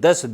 10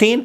3,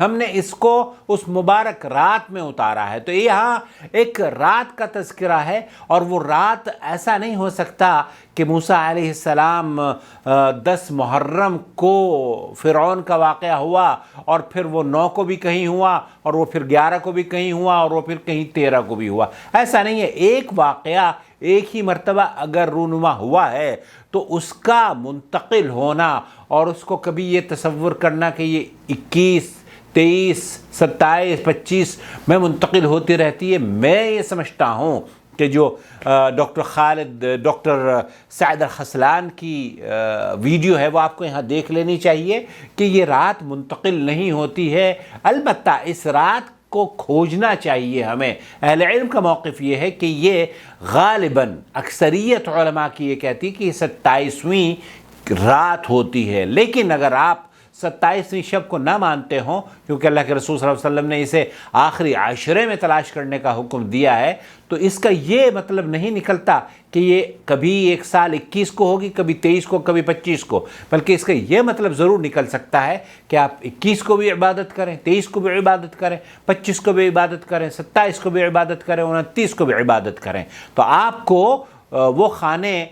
ہم نے اس کو اس مبارک رات میں اتارا ہے۔ تو یہاں ایک رات کا تذکرہ ہے، اور وہ رات ایسا نہیں ہو سکتا کہ موسیٰ علیہ السلام 10 محرم کو فرعون کا واقعہ ہوا اور پھر وہ 9 کو بھی کہیں ہوا اور وہ پھر 11 کو بھی کہیں ہوا اور وہ پھر کہیں 13 کو بھی ہوا۔ ایسا نہیں ہے، ایک واقعہ ایک ہی مرتبہ اگر رونما ہوا ہے تو اس کا منتقل ہونا اور اس کو کبھی یہ تصور کرنا کہ یہ 21 23 27 25 میں منتقل ہوتی رہتی ہے، میں یہ سمجھتا ہوں کہ جو ڈاکٹر سعد الخسلان کی ویڈیو ہے وہ آپ کو یہاں دیکھ لینی چاہیے کہ یہ رات منتقل نہیں ہوتی ہے۔ البتہ اس رات کو کھوجنا چاہیے ہمیں۔ اہل علم کا موقف یہ ہے کہ یہ غالباً اکثریت علماء کی یہ کہتی کہ یہ 27ویں رات ہوتی ہے، لیکن اگر آپ 27ویں شب کو نہ مانتے ہوں، کیونکہ اللہ کے رسول صلی اللہ علیہ وسلم نے اسے آخری عشرے میں تلاش کرنے کا حکم دیا ہے، تو اس کا یہ مطلب نہیں نکلتا کہ یہ کبھی ایک سال 21 کو ہوگی، کبھی 23 کو، کبھی 25 کو، بلکہ اس کا یہ مطلب ضرور نکل سکتا ہے کہ آپ 21 کو بھی عبادت کریں، 23 کو بھی عبادت کریں، 25 کو بھی عبادت کریں، 27 کو بھی عبادت کریں، 29 کو بھی عبادت کریں۔ تو آپ کو وہ خانے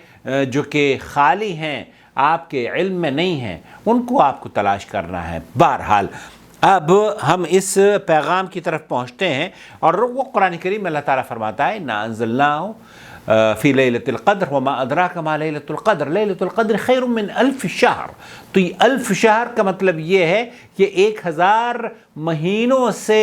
جو کہ خالی ہیں، آپ کے علم میں نہیں ہیں، ان کو آپ کو تلاش کرنا ہے۔ بہرحال اب ہم اس پیغام کی طرف پہنچتے ہیں، اور وہ قرآن کریم میں اللہ تعالیٰ فرماتا ہے اِنَّا أَنزَلْنَاهُ فِي لَيْلَةِ الْقَدْرِ وَمَا أَدْرَاكَ مَا لَيْلَةُ الْقَدْرِ لَيْلَةُ الْقَدْرِ خَيْرٌ مِّنْ أَلْفِ شَهْرٍ۔ تو یہ 1000 شہر کا مطلب یہ ہے کہ 1000 مہینوں سے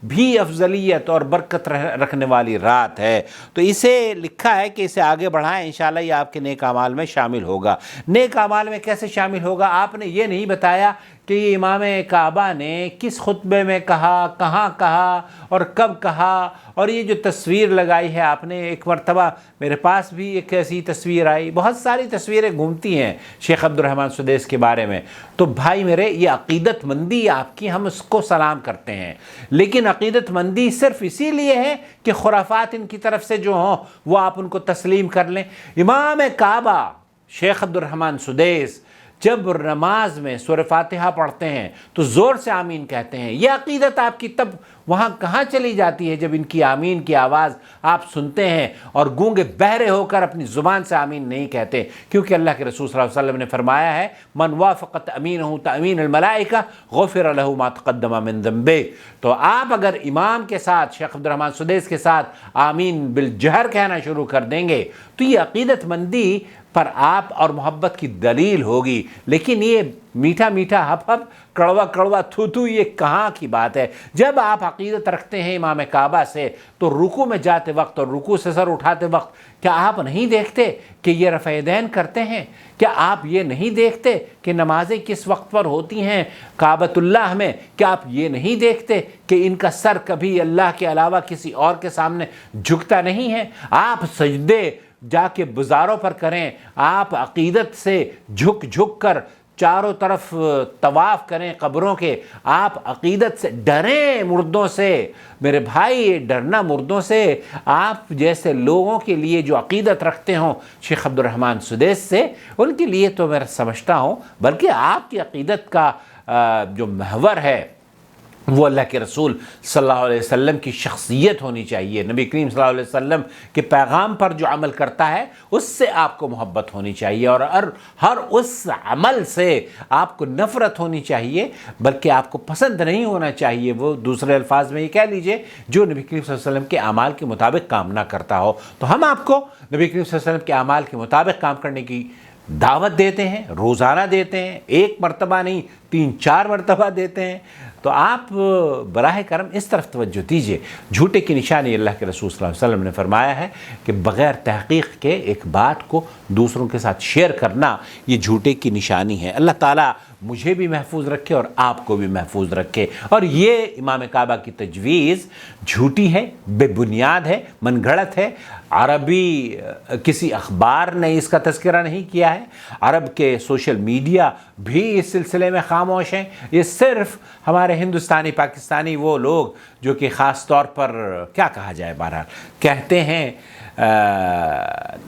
بھی افضلیت اور برکت رکھنے والی رات ہے۔ تو اسے لکھا ہے کہ اسے آگے بڑھائیں، انشاءاللہ یہ آپ کے نیک اعمال میں شامل ہوگا۔ نیک اعمال میں کیسے شامل ہوگا؟ آپ نے یہ نہیں بتایا کہ یہ امام کعبہ نے کس خطبے میں کہا، کہاں کہا اور کب کہا، اور یہ جو تصویر لگائی ہے آپ نے، ایک مرتبہ میرے پاس بھی ایک ایسی تصویر آئی، بہت ساری تصویریں گھومتی ہیں شیخ عبد الرحمن سدیس کے بارے میں۔ تو بھائی میرے، یہ عقیدت مندی آپ کی، ہم اس کو سلام کرتے ہیں، لیکن عقیدت مندی صرف اسی لیے ہے کہ خرافات ان کی طرف سے جو ہوں وہ آپ ان کو تسلیم کر لیں۔ امام کعبہ شیخ عبد الرحمن سدیس جب نماز میں سورہ فاتحہ پڑھتے ہیں تو زور سے آمین کہتے ہیں۔ یہ عقیدت آپ کی تب وہاں کہاں چلی جاتی ہے جب ان کی آمین کی آواز آپ سنتے ہیں اور گونگے بہرے ہو کر اپنی زبان سے آمین نہیں کہتے؟ کیونکہ اللہ کے رسول صلی اللہ علیہ وسلم نے فرمایا ہے من وافقت امینہ تأمین الملائکہ غفر لہ ما تقدم من ذنبہ۔ تو آپ اگر امام کے ساتھ، شیخ عبد الرحمن سدیس کے ساتھ آمین بالجہر کہنا شروع کر دیں گے تو یہ عقیدت مندی پر آپ اور محبت کی دلیل ہوگی، لیکن یہ میٹھا میٹھا ہپ ہپ، کڑوا کڑوا تھو تھو، یہ کہاں کی بات ہے؟ جب آپ عقیدت رکھتے ہیں امام کعبہ سے تو رکوع میں جاتے وقت اور رکوع سے سر اٹھاتے وقت کیا آپ نہیں دیکھتے کہ یہ رفع یدین کرتے ہیں؟ کیا آپ یہ نہیں دیکھتے کہ نمازیں کس وقت پر ہوتی ہیں کعبۃ اللہ میں؟ کیا آپ یہ نہیں دیکھتے کہ ان کا سر کبھی اللہ کے علاوہ کسی اور کے سامنے جھکتا نہیں ہے؟ آپ سجدے جا کے بازاروں پر کریں، آپ عقیدت سے جھک جھک کر چاروں طرف طواف کریں قبروں کے، آپ عقیدت سے ڈریں مردوں سے۔ میرے بھائی، ڈرنا مردوں سے آپ جیسے لوگوں کے لیے جو عقیدت رکھتے ہوں شیخ عبد الرحمن سدیس سے، ان کے لیے تو میں سمجھتا ہوں، بلکہ آپ کی عقیدت کا جو محور ہے وہ اللہ کے رسول صلی اللہ علیہ وسلم کی شخصیت ہونی چاہیے۔ نبی کریم صلی اللہ علیہ وسلم کے پیغام پر جو عمل کرتا ہے اس سے آپ کو محبت ہونی چاہیے، اور ہر اس عمل سے آپ کو نفرت ہونی چاہیے، بلکہ آپ کو پسند نہیں ہونا چاہیے وہ، دوسرے الفاظ میں یہ کہہ لیجئے، جو نبی کریم صلی اللہ علیہ وسلم کے اعمال کے مطابق کام نہ کرتا ہو۔ تو ہم آپ کو نبی کریم صلی اللہ علیہ وسلم کے اعمال کے مطابق کام کرنے کی دعوت دیتے ہیں، روزانہ دیتے ہیں، ایک مرتبہ نہیں 3-4 مرتبہ دیتے ہیں۔ تو آپ براہ کرم اس طرف توجہ دیجئے۔ جھوٹے کی نشانی اللہ کے رسول صلی اللہ علیہ وسلم نے فرمایا ہے کہ بغیر تحقیق کے ایک بات کو دوسروں کے ساتھ شیئر کرنا یہ جھوٹے کی نشانی ہے۔ اللہ تعالیٰ مجھے بھی محفوظ رکھے اور آپ کو بھی محفوظ رکھے۔ اور یہ امام کعبہ کی تجویز جھوٹی ہے، بے بنیاد ہے، من گھڑت ہے۔ عربی کسی اخبار نے اس کا تذکرہ نہیں کیا ہے، عرب کے سوشل میڈیا بھی اس سلسلے میں خاموش ہیں۔ یہ صرف ہمارے ہندوستانی پاکستانی وہ لوگ جو کہ خاص طور پر کیا کہا جائے، بہرحال کہتے ہیں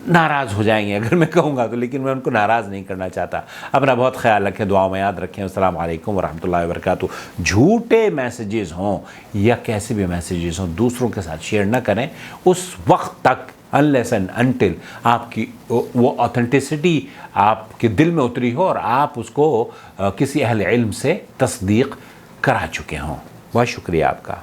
ناراض ہو جائیں گے اگر میں کہوں گا تو، لیکن میں ان کو ناراض نہیں کرنا چاہتا۔ اپنا بہت خیال رکھیں، دعاؤں میں یاد رکھیں۔ السلام علیکم ورحمۃ اللہ وبرکاتہ۔ جھوٹے میسیجز ہوں یا کیسے بھی میسیجز ہوں دوسروں کے ساتھ شیئر نہ کریں اس وقت تک unless and until آپ کی وہ آتھینٹسٹی آپ کے دل میں اتری ہو اور آپ اس کو کسی اہل علم سے تصدیق کرا چکے ہوں۔ بہت شکریہ آپ کا۔